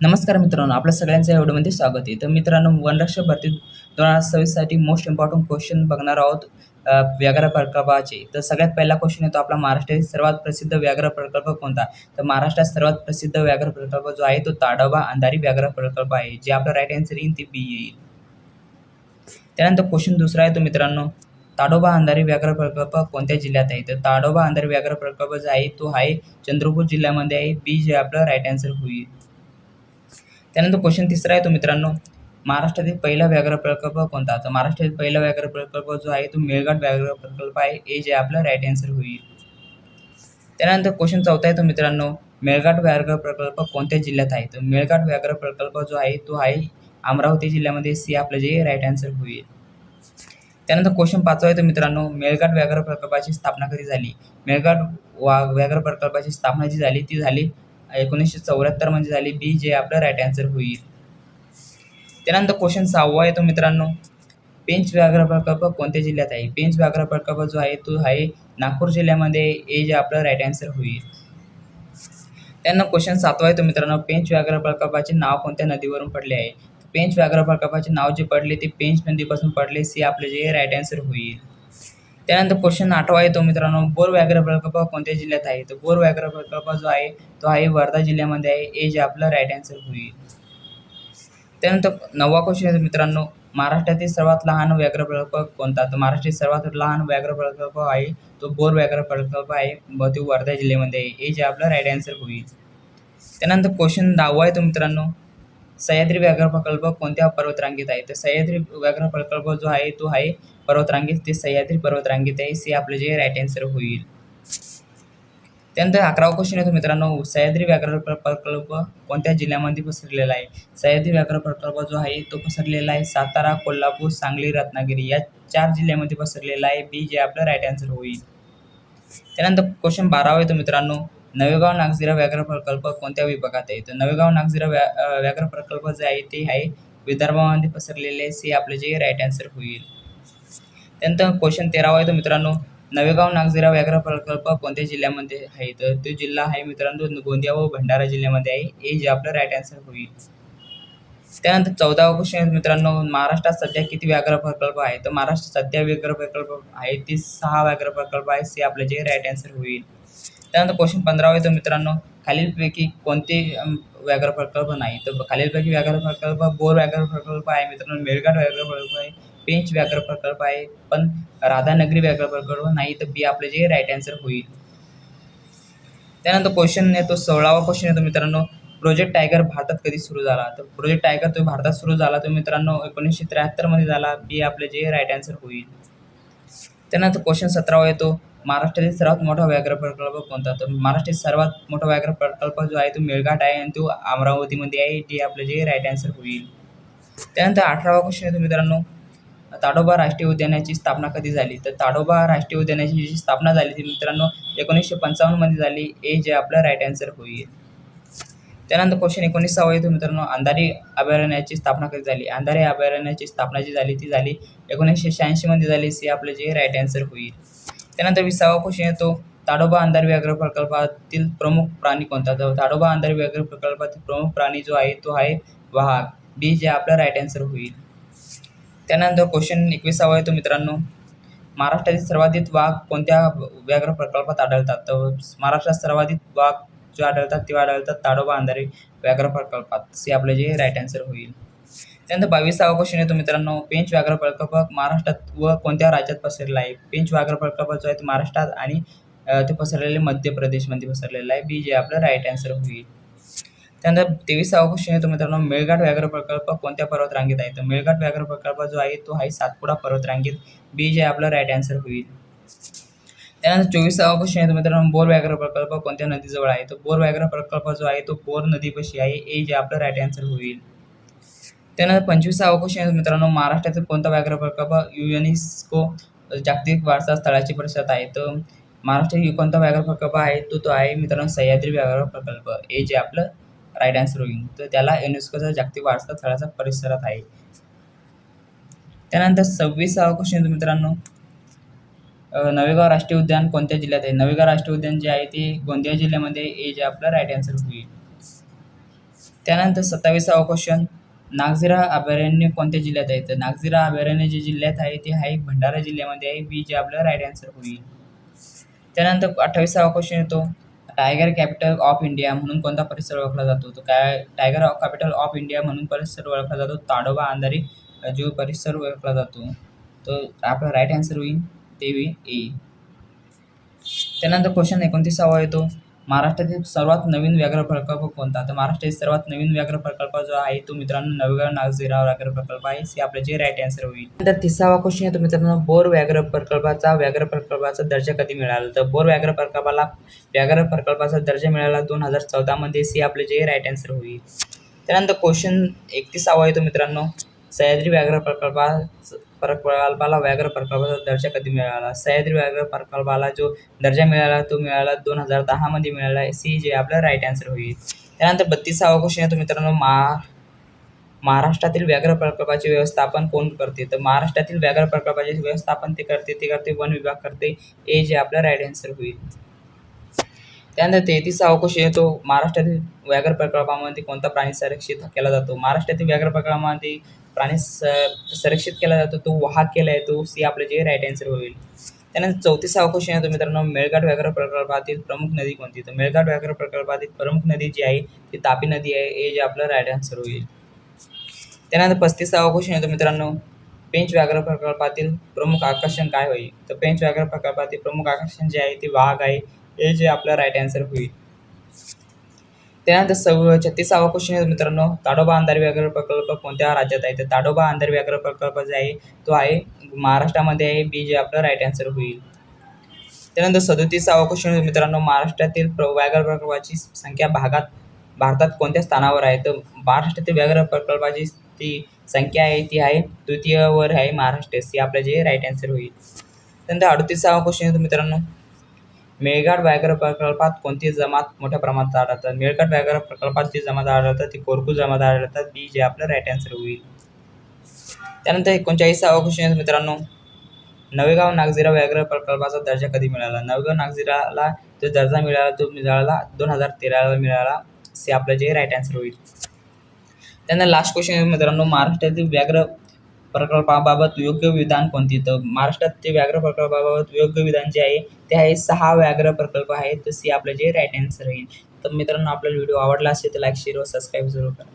नमस्कार मित्रांनो, आपल्या सगळ्यांचं या व्हिडिओमध्ये स्वागत आहे. तर मित्रांनो, वनरक्षक भरती 2026 साठी मोस्ट इम्पॉर्टंट क्वेश्चन बघणार आहोत व्याघ्र प्रकल्पाचे. तर सगळ्यात पहिला क्वेश्चन येतो आपला, महाराष्ट्रातील सर्वात प्रसिद्ध व्याघ्र प्रकल्प कोणता? तर महाराष्ट्रात सर्वात प्रसिद्ध व्याघ्र प्रकल्प जो आहे तो ताडोबा अंधारी व्याघ्र प्रकल्प आहे. जे आपलं राईट आन्सर येईल ते बी येईल. त्यानंतर क्वेश्चन दुसरा आहे तो मित्रांनो, ताडोबा अंधारी व्याघ्र प्रकल्प कोणत्या जिल्ह्यात आहे? तर ताडोबा अंधारी व्याघ्र प्रकल्प जो आहे तो आहे चंद्रपूर जिल्ह्यामध्ये आहे. बी जे आपलं राईट आन्सर होईल. त्यानंतर क्वेश्चन तिसरा आहे तो मित्रांनो, महाराष्ट्रातील पहिला व्याघ्र प्रकल्प कोणता? तर महाराष्ट्रातील पहिला व्याघ्र प्रकल्प जो आहे तो मेळघाट व्याघ्र प्रकल्प आहे. ए जे आपलं राईट आन्सर होईल. त्यानंतर क्वेश्चन चौथा आहे तो मित्रांनो, मेळघाट व्याघ्र प्रकल्प कोणत्या जिल्ह्यात आहे? तर मेळघाट व्याघ्र प्रकल्प जो आहे तो आहे अमरावती जिल्ह्यामध्ये. सी आपलं जे राईट आन्सर होईल. त्यानंतर क्वेश्चन पाचवा आहे तो मित्रांनो, मेळघाट व्याघ्र प्रकल्पाची स्थापना कधी झाली? मेळघाट व्याघ्र प्रकल्पाची स्थापना जी झाली ती झाली 1974 मध्ये झाली. बी जे आपलं राईट आन्सर होईल. त्यानंतर क्वेश्चन सहावा आहे तो मित्रांनो, पेंच व्याघ्र प्रकल्प कोणत्या जिल्ह्यात आहे? पेंच व्याघ्र प्रकल्प जो आहे तो आहे नागपूर जिल्ह्यामध्ये. ए जे आपलं राईट आन्सर होईल. त्यानंतर क्वेश्चन सातवा आहे तो मित्रांनो, पेंच व्याघ्र प्रकल्पाचे नाव कोणत्या नदीवरून पडले आहे? पेंच व्याघ्र प्रकल्पाचे नाव जे पडले ते पेंच नदीपासून पडले. सी आपले जे राईट आन्सर होईल. त्यानंतर क्वेश्चन आठवा आहे तो मित्रांनो, बोर व्याघ्र प्रकल्प कोणत्या जिल्ह्यात आहे? तर बोर व्याघ्र प्रकल्प जो आहे तो आहे वर्धा जिल्ह्यामध्ये आहे. ए जे आपलं राईट आन्सर होईल. त्यानंतर नववा क्वेश्चन आहे मित्रांनो, महाराष्ट्रातील सर्वात लहान व्याघ्र प्रकल्प कोणता? तर महाराष्ट्रातील सर्वात लहान व्याघ्र प्रकल्प आहे तो बोर व्याघ्र प्रकल्प आहे. तो वर्धा जिल्ह्यामध्ये आहे. ए जे आपलं राईट आन्सर होईल. त्यानंतर क्वेश्चन 10वा आहे तो मित्रांनो, सह्याद्री व्याघ्र प्रकल्प कोणत्या पर्वतरांगेत आहे? तर सह्याद्री व्याघ्र प्रकल्प जो आहे तो आहे पर्वतरांगेत. ते सह्याद्री पर्वतरांगेत आहे. सी आपलं जे राईट आन्सर होईल. त्यानंतर 11वा क्वेश्चन येतो मित्रांनो, सह्याद्री व्याघ्र प्रकल्प कोणत्या जिल्ह्यामध्ये पसरलेला आहे? सह्याद्री व्याघ्र प्रकल्प जो आहे तो पसरलेला आहे सातारा, कोल्हापूर, सांगली, रत्नागिरी या 4 जिल्ह्यामध्ये पसरलेला आहे. बी जे आपलं राईट आन्सर होईल. त्यानंतर क्वेश्चन 12वा येतो मित्रांनो, नवेगाव नागझिरा व्याघ्र प्रकल्प कोणत्या विभागात आहे? तर नवेगाव नागझिरा व्याघ्र प्रकल्प जे आहे ते आहे विदर्भामध्ये पसरलेले आहे. सी आपलं जे राईट आन्सर होईल. त्यानंतर क्वेश्चन 13वा आहे तो मित्रांनो, नवेगाव नागझिरा व्याघ्र प्रकल्प कोणत्या जिल्ह्यामध्ये आहे? तर तो जिल्हा आहे मित्रांनो गोंदिया व भंडारा जिल्ह्यामध्ये आहे. ए जे आपलं राईट आन्सर होईल. त्यानंतर 14वा क्वेश्चन आहे मित्रांनो, महाराष्ट्रात सध्या किती व्याघ्र प्रकल्प आहे? तर महाराष्ट्रात सध्या व्याघ्र प्रकल्प आहे ते 6 व्याघ्र प्रकल्प आहे. सी आपलं जे राईट आन्सर होईल. त्यानंतर क्वेश्चन 15वा येतो मित्रांनो, खालीलपैकी कोणते व्याघ्र प्रकल्प नाही? तर खालीलपैकी व्याघ्र प्रकल्प बोर व्याघ्र प्रकल्प आहे मित्रांनो, मेळघाट व्याघ्र प्रकल्प आहे, पेंच व्याघ्र प्रकल्प आहे, पण राधानगरी व्याघ्र प्रकल्प नाही. तर बी आपले जे राईट आन्सर होईल. त्यानंतर क्वेश्चन येतो 16वा क्वेश्चन येतो मित्रांनो, प्रोजेक्ट टायगर भारतात कधी सुरू झाला? तर प्रोजेक्ट टायगर तो भारतात सुरू झाला तो मित्रांनो 1973 मध्ये झाला. बी आपले जे राईट आन्सर होईल. त्यानंतर क्वेश्चन 17वा येतो, महाराष्ट्रातील सर्वात मोठा व्याघ्र प्रकल्प कोणता? तर महाराष्ट्रातील सर्वात मोठा व्याघ्र प्रकल्प जो आहे तो मेळघाट आहे आणि तो अमरावतीमध्ये आहे. ते आपलं जे राईट आन्सर होईल. त्यानंतर 18वा क्वेश्चन येतो मित्रांनो, ताडोबा राष्ट्रीय उद्यानाची स्थापना कधी झाली? तर ताडोबा राष्ट्रीय उद्यानाची जी स्थापना झाली ती मित्रांनो 1955 मध्ये झाली. ए जे आपलं राईट आन्सर होईल. त्यानंतर क्वेश्चन 19वा येतो मित्रांनो, अंधारी अभयारण्याची स्थापना कधी झाली? अंधारी अभयारण्याची स्थापना जी झाली ती झाली 1986 मध्ये झाली. सी आपलं जे राईट आन्सर होईल. त्यानंतर 20वा क्वेश्चन येतो, ताडोबा अंधारी व्याघ्र प्रकल्पातील प्रमुख प्राणी कोणता? तर ताडोबा अंधारी व्याघ्र प्रकल्पातील प्रमुख प्राणी जो आहे तो आहे वाघ. बी जे आपलं राईट आन्सर होईल. त्यानंतर क्वेश्चन 21वा येतो मित्रांनो, महाराष्ट्रातील सर्वाधिक वाघ कोणत्या व्याघ्र प्रकल्पात आढळतात? तर महाराष्ट्रात सर्वाधिक वाघ जे आढळतात ते आढळतात ताडोबा अंधारी व्याघ्र प्रकल्पात. सी आपलं जे राईट आन्सर होईल. त्यानंतर 22वा क्वेश्चन येतो मित्रांनो, पेंच व्याघ्र प्रकल्प महाराष्ट्रात व कोणत्या राज्यात पसरलेला आहे? पेंच व्याघ्र प्रकल्प जो आहे तो महाराष्ट्रात आणि ते पसरलेले मध्य प्रदेशमध्ये पसरलेला आहे. बी जे आपलं राईट आन्सर होईल. त्यानंतर 23वा क्वेश्चन येतो मित्रांनो, मेळघाट व्याघ्र प्रकल्प कोणत्या पर्वतरांगेत आहे? तर मेळघाट व्याघ्र प्रकल्प जो आहे तो आहे सातपुडा पर्वतरांगेत. बी जे आपलं राईट आन्सर होईल. त्यानंतर 24वा क्वेश्चन येतो मित्रांनो, बोर व्याघ्र प्रकल्प कोणत्या नदीजवळ आहे? तो बोर व्याघ्र प्रकल्प जो आहे तो बोर नदीपाशी आहे. ए जे आपलं राईट आन्सर होईल. त्यानंतर 25वा क्वेश्चन येतो मित्रांनो, महाराष्ट्रातील कोणता व्याघ्र प्रकल्प युनेस्को जागतिक वारसा स्थळाची परिषद आहे? तर महाराष्ट्रातील कोणता व्याघ्र प्रकल्प आहे तो आहे मित्रांनो सह्याद्री व्याघ्र प्रकल्प. ए जे आपलं राईट आन्सर होईल. तर त्याला युनेस्कोचा जागतिक वारसा स्थळाचा परिसरात आहे. त्यानंतर 26वा क्वेश्चन येतो मित्रांनो, नवेगाव राष्ट्रीय उद्यान कोणत्या जिल्ह्यात आहे? नवेगाव राष्ट्रीय उद्यान जे आहे ते गोंदिया जिल्ह्यामध्ये. ए जे आपलं राईट आन्सर होईल. त्यानंतर 27वा क्वेश्चन, नागझिरा अभयारण्य कोणत्या जिल्ह्यात आहे? तर नागझिरा अभयारण्य जे जिल्ह्यात आहे ते आहे भंडारा जिल्ह्यामध्ये आहे. बी जे आपलं राईट आन्सर होईल. त्यानंतर 28वा क्वेश्चन येतो, टायगर कॅपिटल ऑफ इंडिया म्हणून कोणता परिसर ओळखला जातो? तर काय टायगर कॅपिटल ऑफ इंडिया म्हणून परिसर ओळखला जातो ताडोबा अंधारी जो परिसर ओळखला जातो. तर आपला राईट आन्सर होईल ते होईल ए. त्यानंतर क्वेश्चन 29वा येतो, महाराष्ट्रातील सर्वात नवीन व्याघ्र प्रकल्प कोणता? तर महाराष्ट्रातील सर्वात नवीन व्याघ्र प्रकल्प जो आहे तो मित्रांनो नवगाव नागझिरा व्याघ्र प्रकल्प आहे. हे आपलं जे राईट आन्सर होईल. नंतर 30वा क्वेश्चन येतो मित्रांनो, बोर व्याघ्र प्रकल्पाचा दर्जा कधी मिळाला? तर बोर व्याघ्र प्रकल्पाचा दर्जा मिळाला 2014 मध्ये. हे आपलं जे राईट आन्सर होईल. त्यानंतर क्वेश्चन 31वा येतो मित्रांनो, सह्याद्री व्याघ्र प्रकल्पाला व्याघ्र प्रकल्पाचा दर्जा कधी मिळाला? सह्याद्री व्याघ्र प्रकल्पाला जो दर्जा मिळाला तो मिळाला 2010 मध्ये मिळाला. सी जे आपलं राईट आन्सर होईल. त्यानंतर 32वा क्वेश्चन येतो मित्रांनो, महाराष्ट्रातील व्याघ्र प्रकल्पाचे व्यवस्थापन कोण करते? तर महाराष्ट्रातील व्याघ्र प्रकल्पाचे व्यवस्थापन ते करते वन विभाग करते. ए जे आपलं राईट आन्सर होईल. त्यानंतर 33वा क्वेश्चन येतो, महाराष्ट्रातील व्याघ्र प्रकल्पामध्ये कोणता प्राणी संरक्षित केला जातो? महाराष्ट्रातील व्याघ्र प्रकल्पामध्ये प्राणी संरक्षित केला जातो तो वाहक केला येतो. सी आपलं जे राईट आन्सर होईल. त्यानंतर 34वा क्वेश्चन येतो मित्रांनो, मेळघाट व्याघ्र प्रकल्पातील प्रमुख नदी कोणती? तर मेळघाट व्याघ्र प्रकल्पातील प्रमुख नदी जी आहे ती तापी नदी आहे. ए जे आपलं राईट आन्सर होईल. त्यानंतर 35वा क्वेश्चन येतो मित्रांनो, पेंच व्याघ्र प्रकल्पातील प्रमुख आकर्षण काय होईल? तर पेंच व्याघ्र प्रकल्पातील प्रमुख आकर्षण जे आहे ते वाघ आहे. हे जे आपलं राईट आन्सर होईल. त्यानंतर 36वा क्वेश्चन येतो मित्रांनो, ताडोबा अंधारी व्याघ्र प्रकल्प कोणत्या राज्यात आहे? तर ताडोबा अंधारी व्याघ्र प्रकल्प जे आहे तो आहे महाराष्ट्रामध्ये आहे. बी जे आपलं राईट आन्सर होईल. त्यानंतर 37वा क्वेश्चन येतो मित्रांनो, महाराष्ट्रातील व्याघ्र प्रकल्पाची संख्या भारतात कोणत्या स्थानावर आहे? तर महाराष्ट्रातील व्याघ्र प्रकल्पाची ती संख्या आहे ती आहे तृतीयवर आहे महाराष्ट्र. सी आपलं जे राईट आन्सर होईल. त्यानंतर 38वा क्वेश्चन येतो मित्रांनो, मेळघाट व्याघ्र प्रकल्पात कोणती जमात मोठ्या प्रमाणात आढळतात? मेळघाट व्याघ्र प्रकल्पात जी जमात आढळतात ती कोरकू जमात आढळतात. बी जे आपलं राईट आन्सर होईल. त्यानंतर 39वा क्वेश्चन येतो मित्रांनो, नवेगाव नागझिरा व्याघ्र प्रकल्पाचा दर्जा कधी मिळाला? नवेगाव नागझिराला जो दर्जा मिळाला तो मिळाला 2013ला मिळाला. सी आपलं जे राईट आन्सर होईल. त्यानंतर लास्ट क्वेश्चन मित्रांनो, महाराष्ट्रातील व्याघ्र प्रकल्पाबाबत योग्य विधान कोणती? तर महाराष्ट्रातील व्याघ्र प्रकल्पाबाबत योग्य विधान जे आहे ते आहे 6 व्याघ्र प्रकल्प आहेत. तर सी आपलं जे राईट आन्सर होईल. तर मित्रांनो, आपल्याला व्हिडिओ आवडला असेल तर लाईक, शेअर व सबस्क्राईब जरूर करा.